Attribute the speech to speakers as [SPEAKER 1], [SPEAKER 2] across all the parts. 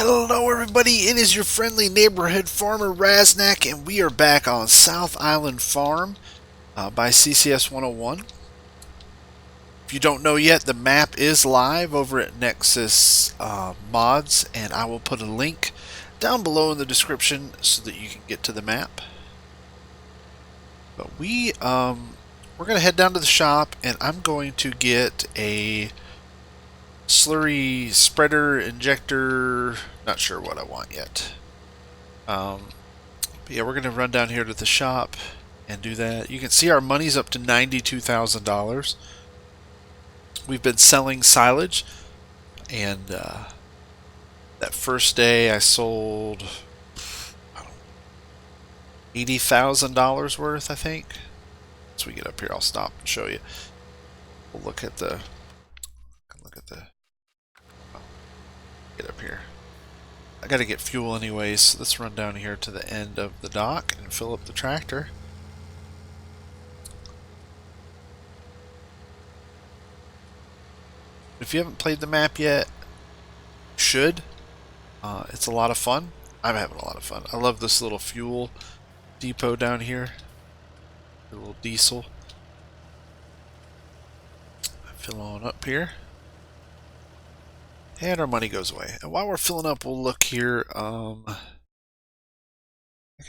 [SPEAKER 1] Hello everybody, it is your friendly neighborhood farmer Raznak, and we are back on South Island Farm by CCS 101. If you don't know yet, the map is live over at Nexus Mods, and I will put a link down below in the description so that you can get to the map. But we're going to head down to the shop, and I'm going to get a slurry spreader injector. Not sure what I want yet. But yeah, we're going to run down here to the shop and do that. You can see our money's up to $92,000. We've been selling silage, and that first day I sold $80,000 worth, I think. Once we get up here, I'll stop and show you. We'll look at the. Get up here. I gotta get fuel anyways, so let's run down here to the end of the dock and fill up the tractor. If you haven't played the map yet, you should. It's a lot of fun. I'm having a lot of fun. I love this little fuel depot down here. A little diesel. Fill on up here. And our money goes away. And while we're filling up, we'll look here. Like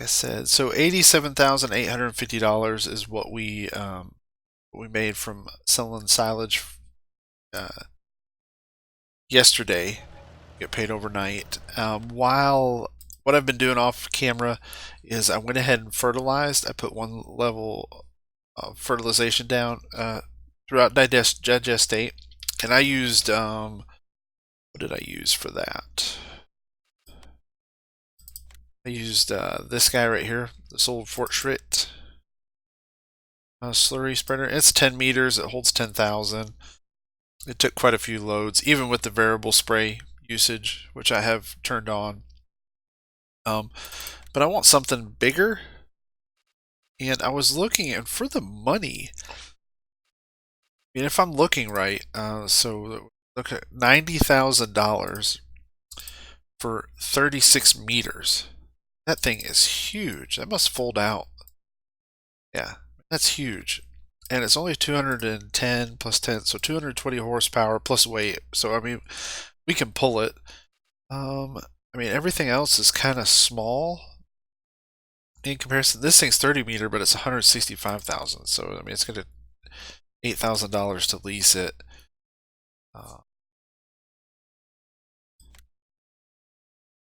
[SPEAKER 1] I said, so $87,850 is what we made from selling silage yesterday. Get paid overnight. While what I've been doing off camera is I went ahead and fertilized. I put one level of fertilization down throughout digestate, and I used what did I use for that? I used this guy right here, this old Fort Schritt slurry spreader. It's 10 meters. It holds 10,000. It took quite a few loads, even with the variable spray usage, which I have turned on. But I want something bigger, and I was looking, and for the money, I mean, if I'm looking right, so look at $90,000 for 36 meters. That thing is huge. That must fold out. Yeah, that's huge. And it's only 210 plus 10, so 220 horsepower plus weight. So, I mean, we can pull it. I mean, everything else is kind of small in comparison. This thing's 30 meter, but it's 165,000. So, I mean, it's going to $8,000 to lease it.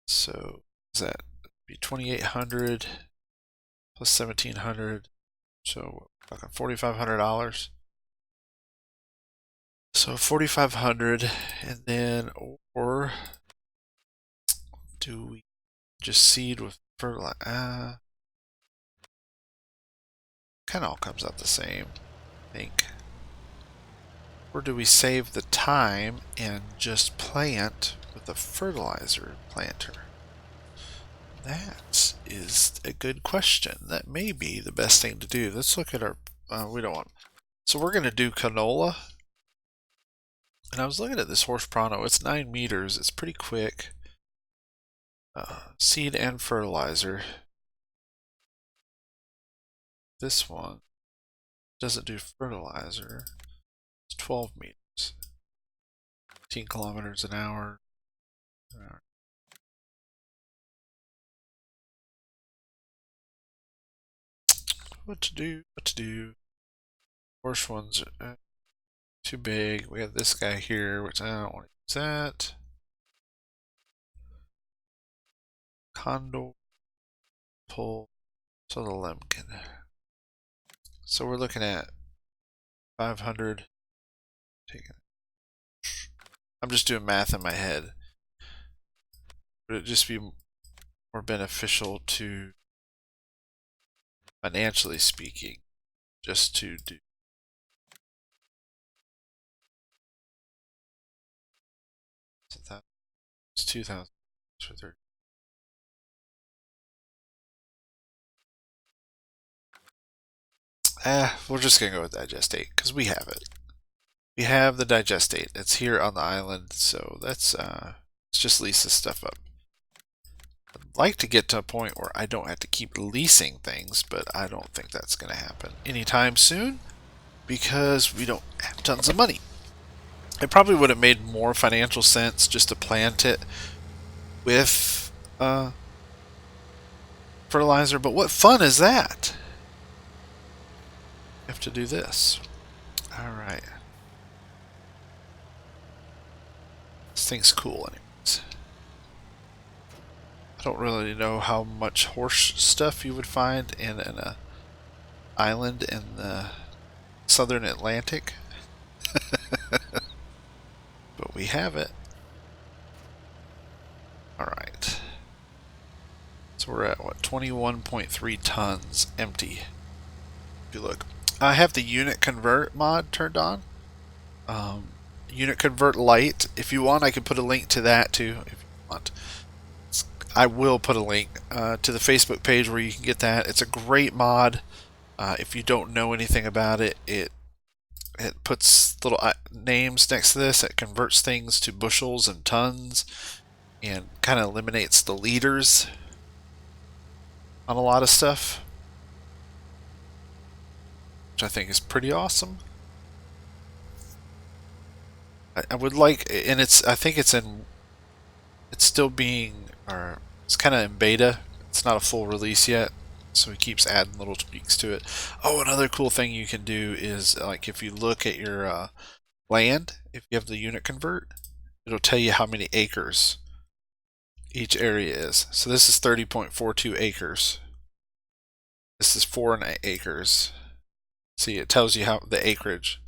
[SPEAKER 1] So is that be 2,800 plus 1,700? So we're talking $4,500. So 4,500, and then or do we just seed with fertilizer? Kind of all comes out the same, I think. Or do we save the time and just plant with a fertilizer planter? That is a good question. That may be the best thing to do. Let's look at our, we don't want, so we're going to do canola. And I was looking at this horse prano. It's 9 meters. It's pretty quick. Seed and fertilizer. This one doesn't do fertilizer. It's 12 meters. 15 kilometers an hour. What to do? Horse ones are too big. We have this guy here, which I don't want to use that. Condor pull so the lemkin. So we're looking at 500. I'm just doing math in my head. Would it just be more beneficial to, financially speaking, just to do it's 2,000 for 30. We're just gonna go with digestate because we have it. We have the digestate. It's here on the island, so let's just lease this stuff up. like to get to a point where I don't have to keep leasing things, but I don't think that's going to happen anytime soon because we don't have tons of money. It probably would have made more financial sense just to plant it with fertilizer, but what fun is that? I have to do this. Alright. This thing's cool anyways. I don't really know how much horse stuff you would find in an island in the southern Atlantic. But we have it. Alright. So we're at, what, 21.3 tons empty. If you look. I have the unit convert mod turned on. Unit convert Lite. If you want, I can put a link to that too, if you want. I will put a link to the Facebook page where you can get that. It's a great mod. If you don't know anything about it, it puts little names next to this. It converts things to bushels and tons and kind of eliminates the liters on a lot of stuff, which I think is pretty awesome. I would like, and I think it's still being, or it's kind of in beta. It's not a full release yet, so he keeps adding little tweaks to it. Oh, another cool thing you can do is, like, if you look at your land, if you have the unit convert, it'll tell you how many acres each area is. So this is 30.42 acres. This is 4 acres. See, it tells you how the acreage,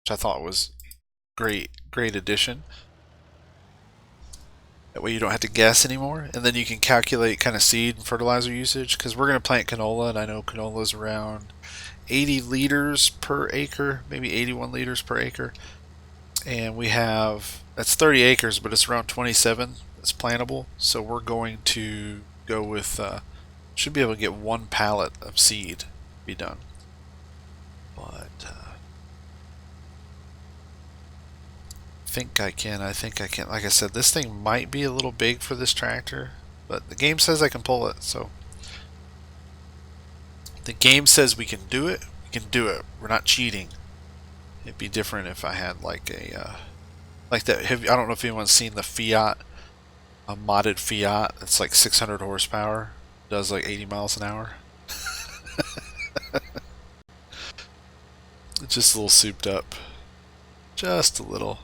[SPEAKER 1] which I thought was great addition. That way you don't have to guess anymore, and then you can calculate kind of seed and fertilizer usage, because we're going to plant canola, and I know canola is around 80 liters per acre, maybe 81 liters per acre, and we have, that's 30 acres, but it's around 27 that's plantable, so we're going to go with, should be able to get 1 pallet of seed to be done. But I think I can. Like I said, this thing might be a little big for this tractor, but the game says I can pull it, so the game says we can do it. We can do it. We're not cheating. It'd be different if I had like a like that. I don't know if anyone's seen the Fiat, a modded Fiat. It's like 600 horsepower, does like 80 miles an hour. It's just a little souped up, just a little.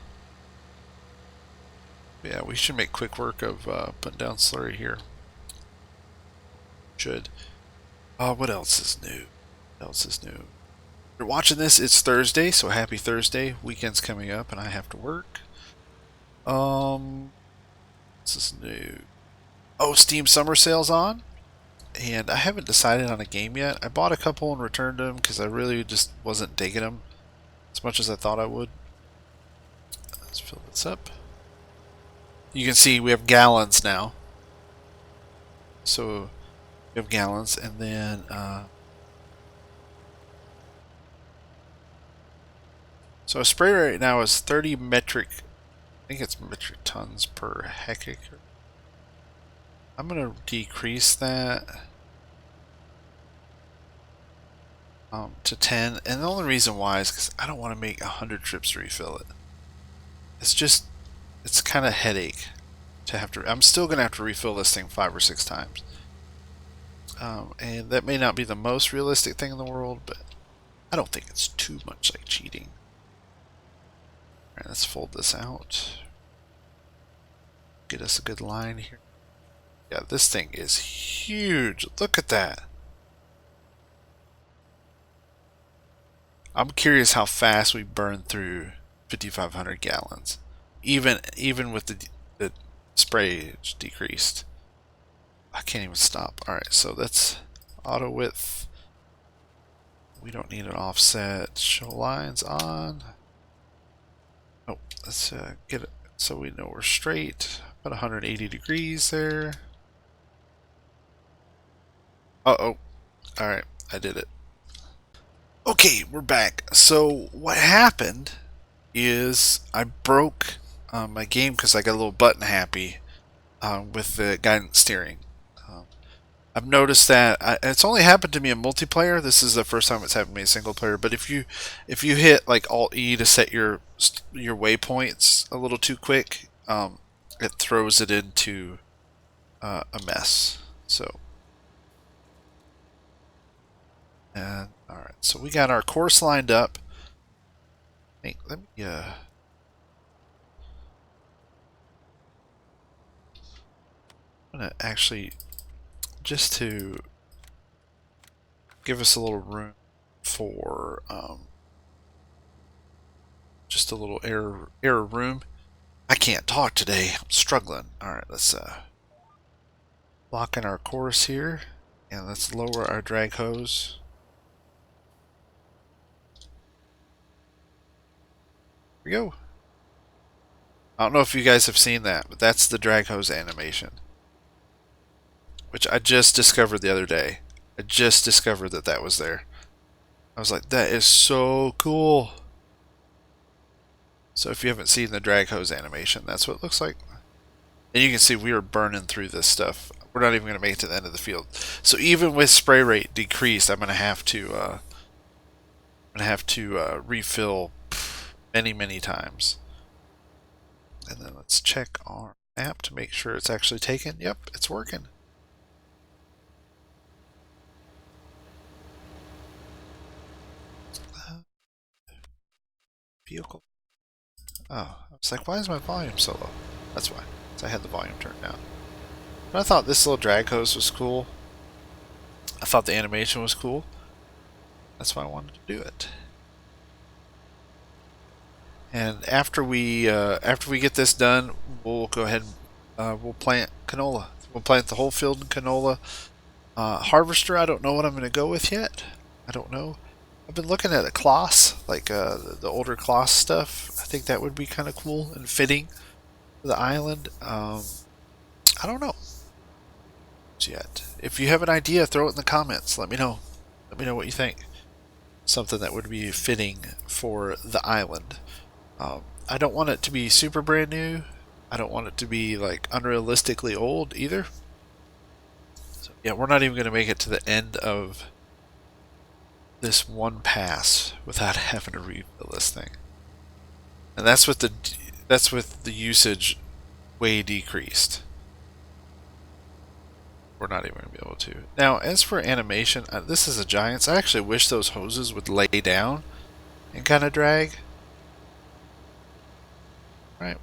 [SPEAKER 1] Yeah, we should make quick work of putting down Slurry here. Should. What else is new? What else is new? If you're watching this, it's Thursday, so happy Thursday. Weekend's coming up, and I have to work. This is new. Oh, Steam Summer Sale's on, and I haven't decided on a game yet. I bought a couple and returned them because I really just wasn't digging them as much as I thought I would. Let's fill this up. You can see we have gallons now. So we have gallons, and then so a spray right now is 30 metric, I think it's metric tons per hectare. I'm gonna decrease that to 10, and the only reason why is because I don't want to make 100 trips to refill it. It's kind of headache to have to. I'm still gonna have to refill this thing 5 or 6 times, and that may not be the most realistic thing in the world, but I don't think it's too much like cheating. All right, let's fold this out. Get us a good line here. Yeah, this thing is huge. Look at that. I'm curious how fast we burn through 5,500 gallons. Even with the sprayage decreased. I can't even stop. Alright, so that's auto width. We don't need an offset. Show lines on. Oh, let's get it so we know we're straight. About 180 degrees there. Uh-oh. Alright, I did it. Okay, we're back. So what happened is I broke my game because I got a little button happy with the guidance steering. I've noticed that it's only happened to me in multiplayer. This is the first time it's happened to me in single player. But if you hit like Alt E to set your waypoints a little too quick, it throws it into a mess. So, and all right, so we got our course lined up. Hey, let me I'm gonna actually, just to give us a little room for just a little error room. I can't talk today. I'm struggling. All right, let's lock in our course here, and let's lower our drag hose. Here we go. I don't know if you guys have seen that, but that's the drag hose animation, which I just discovered the other day. I just discovered that that was there. I was like, that is so cool. So if you haven't seen the drag hose animation, that's what it looks like. And you can see we are burning through this stuff. We're not even going to make it to the end of the field. So even with spray rate decreased, I'm going to have to refill many times. And then let's check our app to make sure it's actually taken. Yep, it's working. Vehicle. Oh, I was like, why is my volume so low? That's why. So I had the volume turned down. But I thought this little drag hose was cool. I thought the animation was cool. That's why I wanted to do it. And after we get this done, we'll go ahead and we'll plant canola. We'll plant the whole field in canola. Harvester, I don't know what I'm going to go with yet. I don't know. I've been looking at a Kloss, like the older Kloss stuff. I think that would be kind of cool and fitting for the island. I don't know yet. If you have an idea, throw it in the comments. Let me know. Let me know what you think. Something that would be fitting for the island. I don't want it to be super brand new. I don't want it to be like unrealistically old either. So yeah, we're not even going to make it to the end of this one pass without having to refill this thing. And that's with the usage way decreased. We're not even going to be able to. Now, as for animation, this is a Giants. I actually wish those hoses would lay down and kind of drag. Right.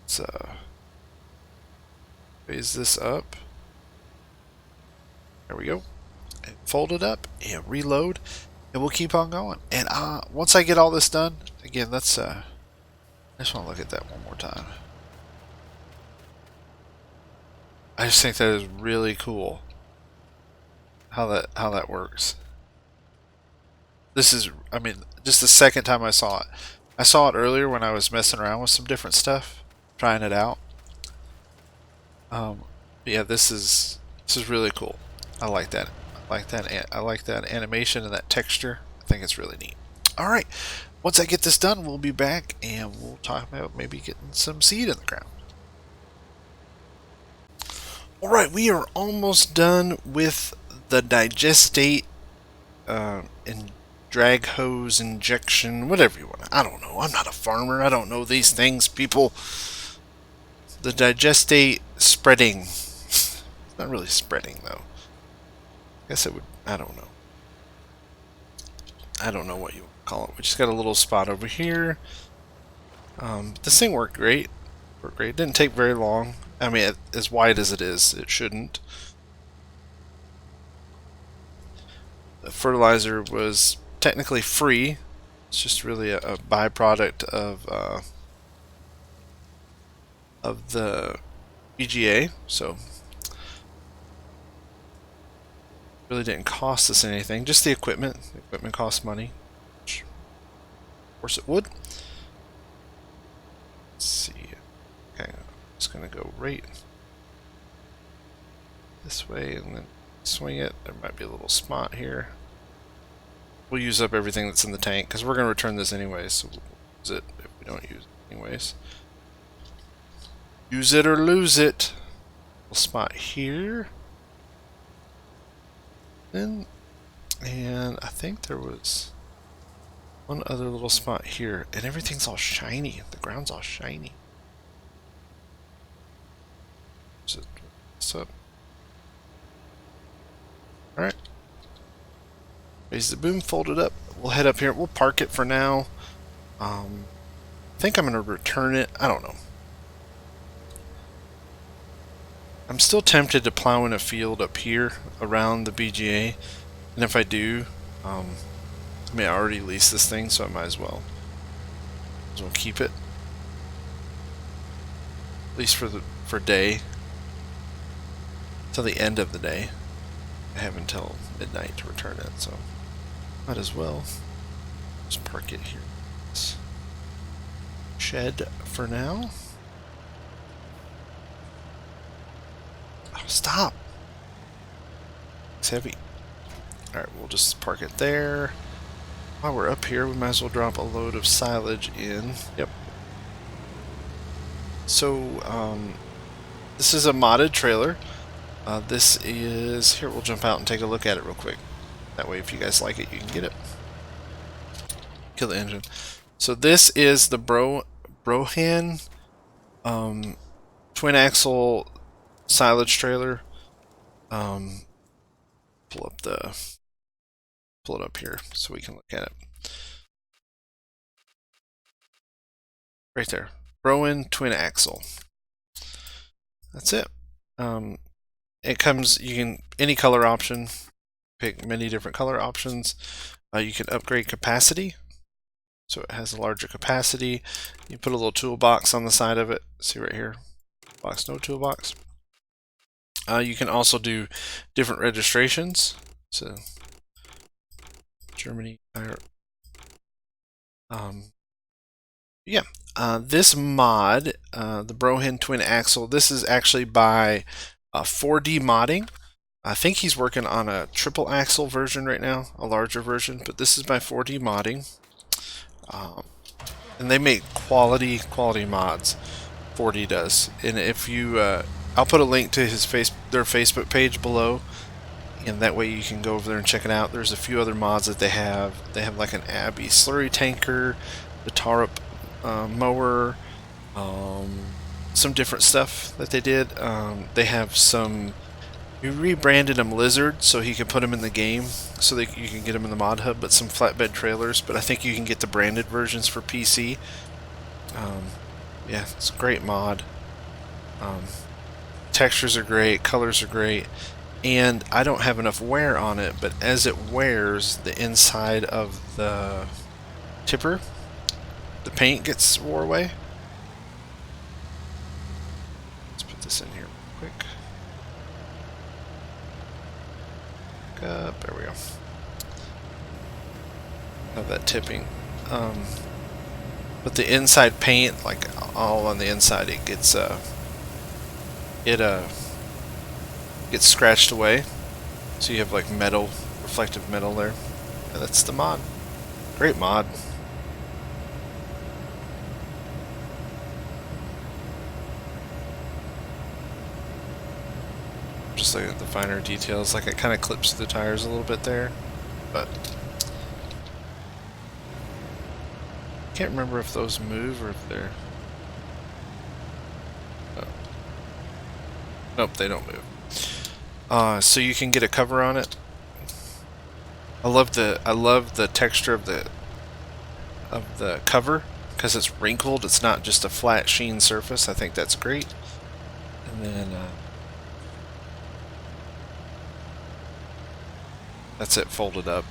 [SPEAKER 1] Let's raise this up. There we go. And fold it up and reload, and we'll keep on going. And once I get all this done, again, let's I just want to look at that one more time. I just think that is really cool how that works. This is, I mean, just the second time I saw it. I saw it earlier when I was messing around with some different stuff, trying it out. Yeah, this is really cool. I like that. I like that animation and that texture. I think it's really neat. All right, once I get this done, we'll be back and we'll talk about maybe getting some seed in the ground. All right, we are almost done with the digestate and drag hose injection, whatever you want. I don't know. I'm not a farmer. I don't know these things, people. The digestate spreading. It's not really spreading though. I guess it would. I don't know. I don't know what you call it. We just got a little spot over here. This thing worked great. It didn't take very long. I mean, as wide as it is, it shouldn't. The fertilizer was technically free. It's just really a byproduct of the VGA, so really didn't cost us anything. Just the equipment. The equipment costs money, which of course it would. Let's see. Okay, I'm just gonna go right this way and then swing it. There might be a little spot here. we'll use up everything that's in the tank because we're going to return this anyways. So we'll use it if we don't use it anyways. Use it or lose it. Little spot here. And I think there was one other little spot here, and everything's all shiny. The ground's all shiny. What's up? Alright. Raise the boom, fold it up. We'll head up here. We'll park it for now. I think I'm going to return it. I don't know. I'm still tempted to plow in a field up here around the BGA. And if I do, I mean, I already leased this thing, so I might as well keep it. At least for day. Till the end of the day. I have until midnight to return it, so might as well just park it here. Shed for now. Oh, stop! It's heavy. Alright, we'll just park it there. While we're up here, we might as well drop a load of silage in. Yep. So, this is a modded trailer. This is... Here, we'll jump out and take a look at it real quick. That way, if you guys like it, you can get it. Kill the engine. So this is the Broughan twin axle silage trailer. Pull it up here so we can look at it. Right there. Broughan twin axle. That's it. It comes, you can, any color option, pick many different color options. You can upgrade capacity, so it has a larger capacity. You put a little toolbox on the side of it. See right here, box, no toolbox. You can also do different registrations. So Germany, yeah. This mod, the Broughan twin axle, this is actually by 4D modding. I think he's working on a triple axle version right now, a larger version, but this is by 4D modding. And they make quality mods. 4D does. And if you, I'll put a link to their Facebook page below, and that way you can go over there and check it out. There's a few other mods that they have. They have like an Abbey slurry tanker, the Tarup mower, some different stuff that they did. They have some. We rebranded him Lizard so he could put him in the game, so that you can get him in the mod hub. But some flatbed trailers. But I think you can get the branded versions for PC. Yeah, it's a great mod. Textures are great, colors are great, and I don't have enough wear on it. But as it wears, the inside of the tipper, the paint gets wore away. Let's put this in here real quick. Back up, there we go. Have that tipping. But the inside paint, like all on the inside, it gets gets scratched away. So you have like metal, reflective metal there. And that's the mod. Great mod. Just looking at the finer details, like it kind of clips the tires a little bit there, but I can't remember if those move or if they're. Oh. Nope, they don't move. So you can get a cover on it. I love the texture of the cover because it's wrinkled. It's not just a flat sheen surface. I think that's great. And then. That's it folded up.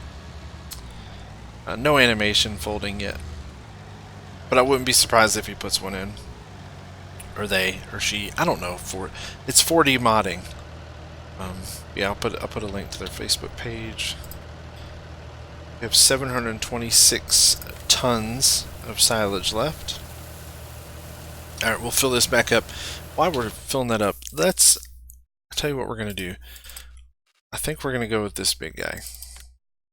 [SPEAKER 1] No animation folding yet. But I wouldn't be surprised if he puts one in. Or they, or she, I don't know. It's 4D modding. Yeah, I'll put a link to their Facebook page. We have 726 tons of silage left. Alright, we'll fill this back up. While we're filling that up, I'll tell you what we're going to do. I think we're going to go with this big guy.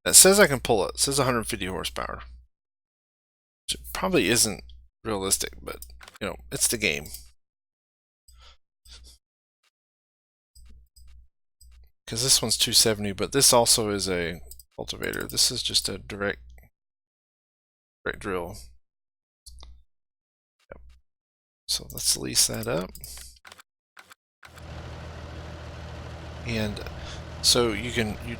[SPEAKER 1] It says I can pull it. It says 150 horsepower. Which probably isn't realistic, but you know, it's the game. Because this one's 270, but this also is a cultivator. This is just a direct drill. Yep. So let's lease that up. And so you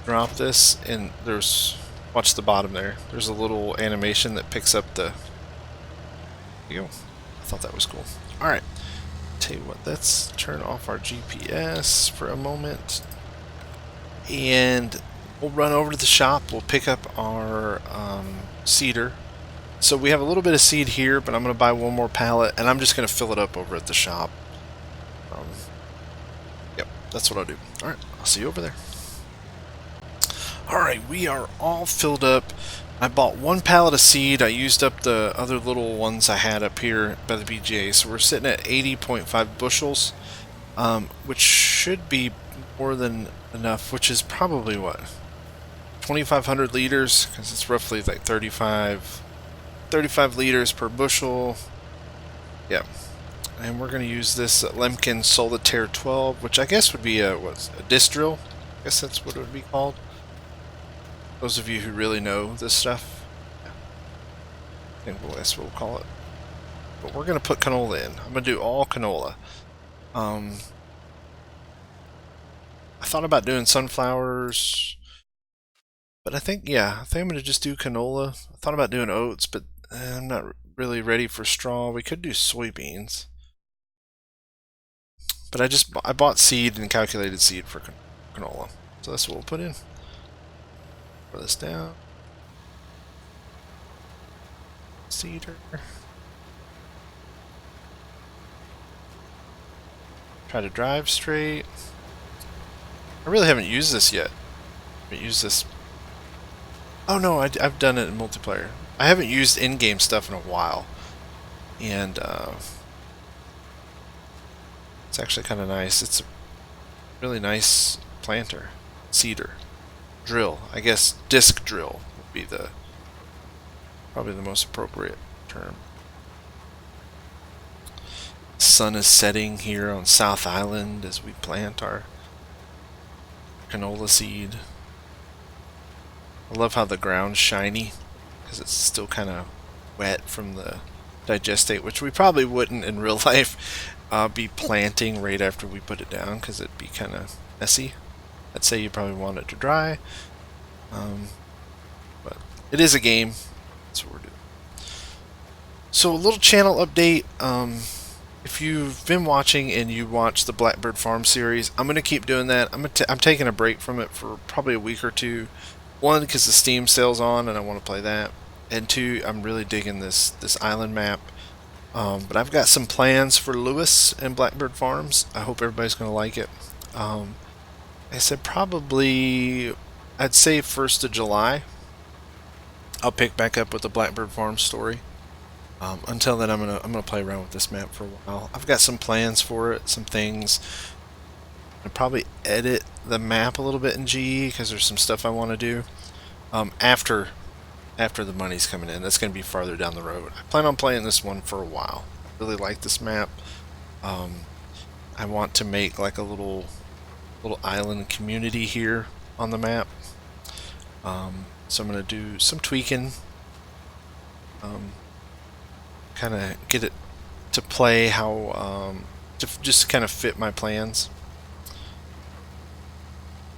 [SPEAKER 1] drop this, and there's, watch the bottom there. There's a little animation that picks up the. There you go. I thought that was cool. All right. Tell you what, let's turn off our GPS for a moment, and we'll run over to the shop. We'll pick up our cedar. So we have a little bit of seed here, but I'm going to buy one more pallet, and I'm just going to fill it up over at the shop. Yep, that's what I'll do. All right, I'll see you over there. All right, we are all filled up. I bought one pallet of seed. I used up the other little ones I had up here by the BGA, so we're sitting at 80.5 bushels, which should be more than enough, which is probably what, 2,500 liters, because it's roughly like 35 liters per bushel. Yeah, and we're going to use this Lemken Solitaire 12, which I guess would be a disc drill. I guess that's what it would be called. Those of you who really know this stuff, yeah. I think that's what we'll call it. But we're going to put canola in. I'm going to do all canola. I thought about doing sunflowers, but I think I'm going to just do canola. I thought about doing oats, but I'm not really ready for straw. We could do soybeans, but I bought seed and calculated seed for canola, so that's what we'll put in. Put this down. Cedar. Try to drive straight. I really haven't used this yet. I haven't used this. Oh no, I've done it in multiplayer. I haven't used in-game stuff in a while, and it's actually kind of nice. It's a really nice planter. Cedar. Drill. I guess disc drill would be probably the most appropriate term. Sun is setting here on South Island as we plant our canola seed. I love how the ground's shiny because it's still kind of wet from the digestate, which we probably wouldn't in real life be planting right after we put it down because it'd be kind of messy. I'd say you probably want it to dry, but it is a game. That's what we're doing. So a little channel update. If you've been watching and you watch the Blackbird Farm series, I'm going to keep doing that. I'm taking a break from it for probably a week or two. One, because the Steam sale's on and I want to play that. And two, I'm really digging this island map. But I've got some plans for Lewis and Blackbird Farms. I hope everybody's going to like it. I said probably, I'd say 1st of July. I'll pick back up with the Blackbird Farm story. Until then, I'm gonna play around with this map for a while. I've got some plans for it, some things. I'll probably edit the map a little bit in GE because there's some stuff I want to do after the money's coming in. That's gonna be farther down the road. I plan on playing this one for a while. I really like this map. I want to make like a little island community here on the map. So I'm gonna do some tweaking. Kind of get it to play how to just kind of fit my plans.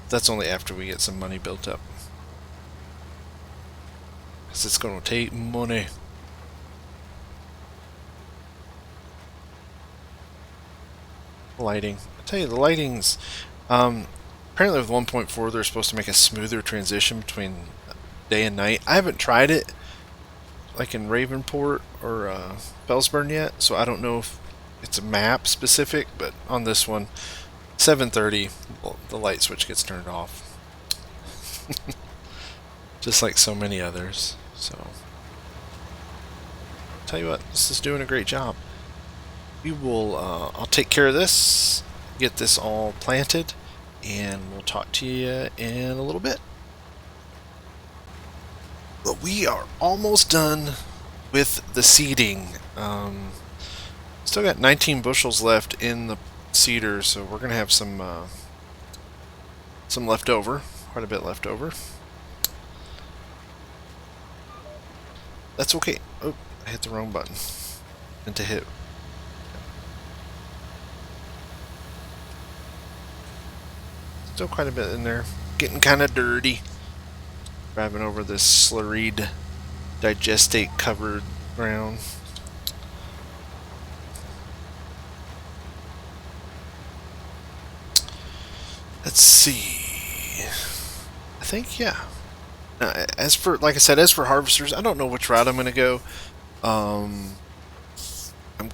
[SPEAKER 1] That's only after we get some money built up, because it's going to take money. Lighting. I tell you, the lighting's apparently with 1.4 they're supposed to make a smoother transition between day and night. I haven't tried it like in Ravenport or Felsburn yet, so I don't know if it's a map specific, but on this one, 7:30, the light switch gets turned off. Just like so many others. So, tell you what, this is doing a great job. We will, I'll take care of this, get this all planted, and we'll talk to you in a little bit. But we are almost done with the seeding. Still got 19 bushels left in the seeder, so we're gonna have some left over, quite a bit left over. That's okay. Oh, I hit the wrong button. And to hit. Still quite a bit in there. Getting kind of dirty. Driving over this slurried, digestate covered ground. Let's see. I think, yeah. As for, like I said, as for harvesters, I don't know which route I'm going to go. I'm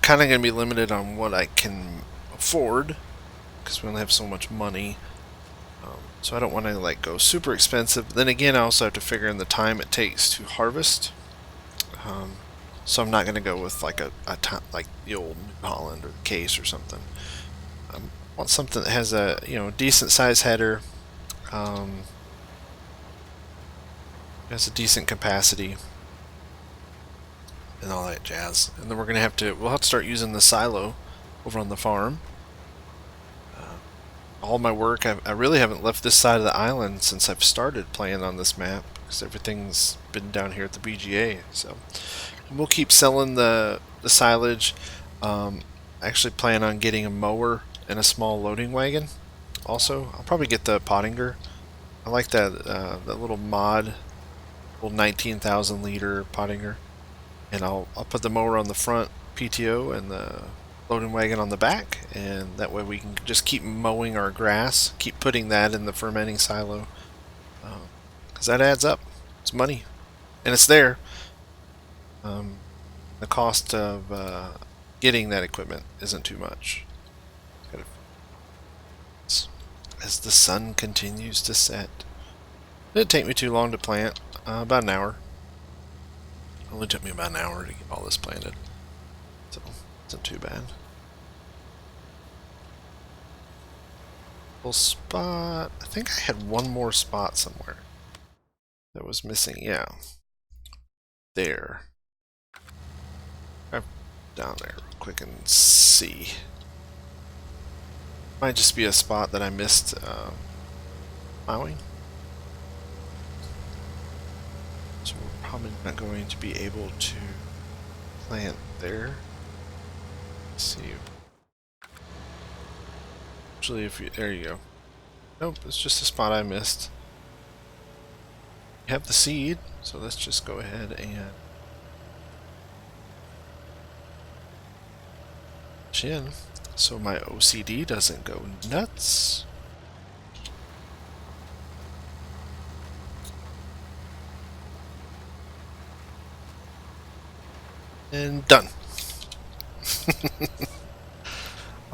[SPEAKER 1] kind of going to be limited on what I can afford because we only have so much money. So I don't want to like go super expensive. Then again, I also have to figure in the time it takes to harvest. So I'm not going to go with like like the old New Holland or the Case or something. I want something that has a decent size header. Has a decent capacity and all that jazz. And then we'll have to start using the silo over on the farm. All my work, I really haven't left this side of the island since I've started playing on this map because everything's been down here at the BGA. So and we'll keep selling the silage. Actually plan on getting a mower and a small loading wagon. Also, I'll probably get the Pottinger. I like that little mod, little 19,000 liter Pottinger, and I'll put the mower on the front PTO and the loading wagon on the back, and that way we can just keep mowing our grass, keep putting that in the fermenting silo, because that adds up. It's money, and it's there. The cost of getting that equipment isn't too much. As the sun continues to set, it didn't take me too long to plant, about an hour. It only took me about an hour to get all this planted, so it wasn't too bad. Little spot. I think I had one more spot somewhere that was missing. Yeah, there. Drive down there real quick and see. Might just be a spot that I missed plowing. So we're probably not going to be able to plant there. Let's see. Actually, there you go. Nope, it's just a spot I missed. You have the seed, so let's just go ahead and in so my OCD doesn't go nuts. And done.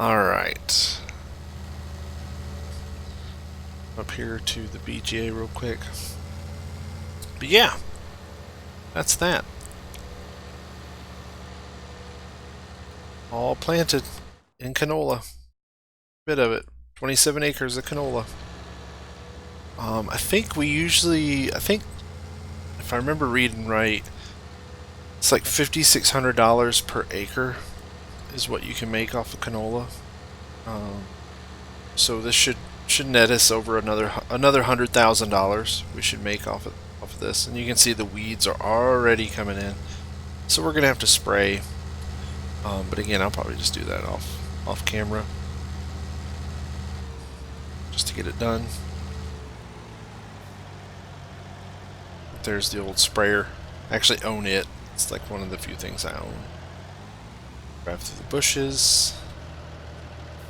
[SPEAKER 1] Alright. Up here to the BGA real quick. But yeah, that's that. All planted in canola. Bit of it. 27 acres of canola. I think if I remember reading right, it's like $5,600 per acre is what you can make off of canola. So this should net us over another $100,000 we should make off of this. And you can see the weeds are already coming in. So we're gonna have to spray. But again, I'll probably just do that off camera, just to get it done. There's the old sprayer. I actually own it. It's like one of the few things I own. Drive through the bushes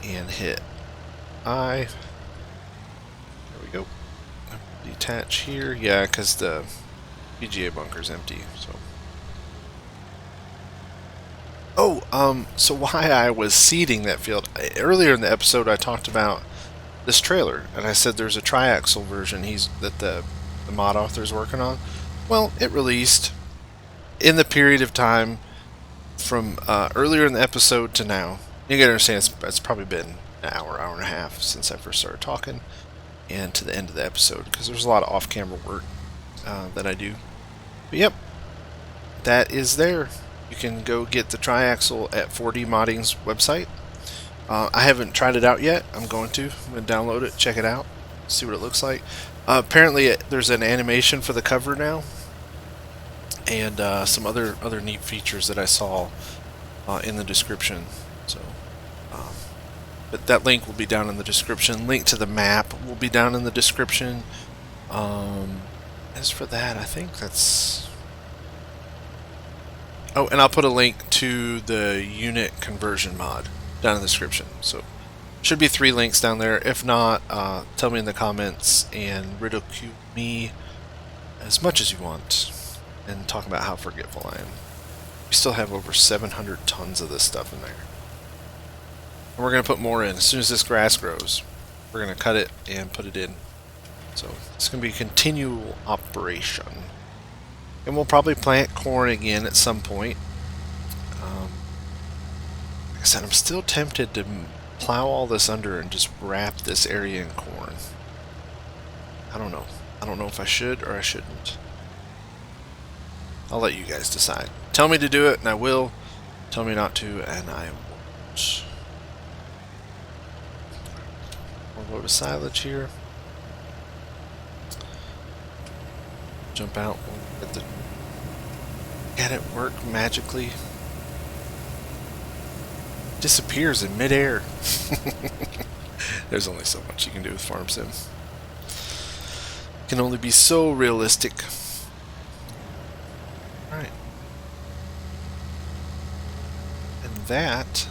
[SPEAKER 1] and hit I. There we go. Detach here. Yeah, because the PGA bunker's empty. So. Oh, so why I was seeding that field. Earlier in the episode I talked about this trailer, and I said there's a triaxle version that the mod author is working on. Well, it released in the period of time from earlier in the episode to now. You gotta understand, it's probably been an hour and a half since I first started talking, and to the end of the episode, because there's a lot of off-camera work that I do. But yep, that is there. You can go get the triaxle at 4D Modding's website. I haven't tried it out yet. I'm going to download it, check it out, see what it looks like. Apparently, there's an animation for the cover now, and some other neat features that I saw in the description. So, but that link will be down in the description. Link to the map will be down in the description. As for that, I think that's. Oh, and I'll put a link to the unit conversion mod down in the description. So, should be 3 links down there. If not, tell me in the comments and ridicule me as much as you want and talk about how forgetful I am. We still have over 700 tons of this stuff in there. And we're going to put more in. As soon as this grass grows, we're going to cut it and put it in. So it's going to be a continual operation. And we'll probably plant corn again at some point. Like I said, I'm still tempted to plow all this under and just wrap this area in corn. I don't know. I don't know if I should or I shouldn't. I'll let you guys decide. Tell me to do it and I will. Tell me not to and I won't. We'll load of silage here. Jump out. We'll get it work magically. Disappears in midair. There's only so much you can do with Farm Sim. Can only be so realistic. Alright. And that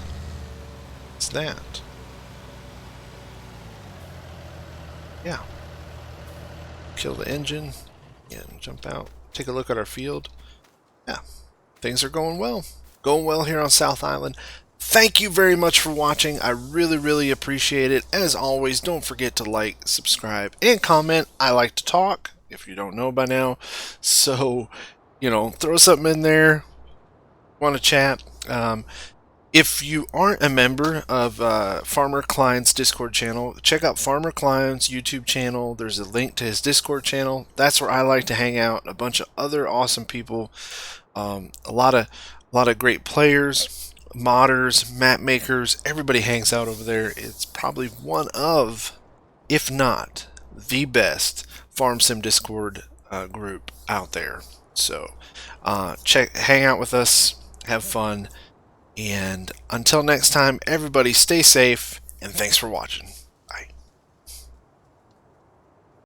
[SPEAKER 1] is that. Yeah. Kill the engine and jump out. Take a look at our field. Yeah. Things are going well. Going well here on South Island. Thank you very much for watching. I really appreciate it. As always, don't forget to like, subscribe, and comment. I like to talk, if you don't know by now. So, you know, throw something in there. Want to chat. If you aren't a member of Farmer Klein's Discord channel, check out Farmer Klein's YouTube channel. There's a link to his Discord channel. That's where I like to hang out. A bunch of other awesome people. A lot of great players, modders, map makers. Everybody hangs out over there. It's probably one of, if not the best Farm Sim Discord group out there. So hang out with us, have fun. And until next time, everybody stay safe, and thanks for watching.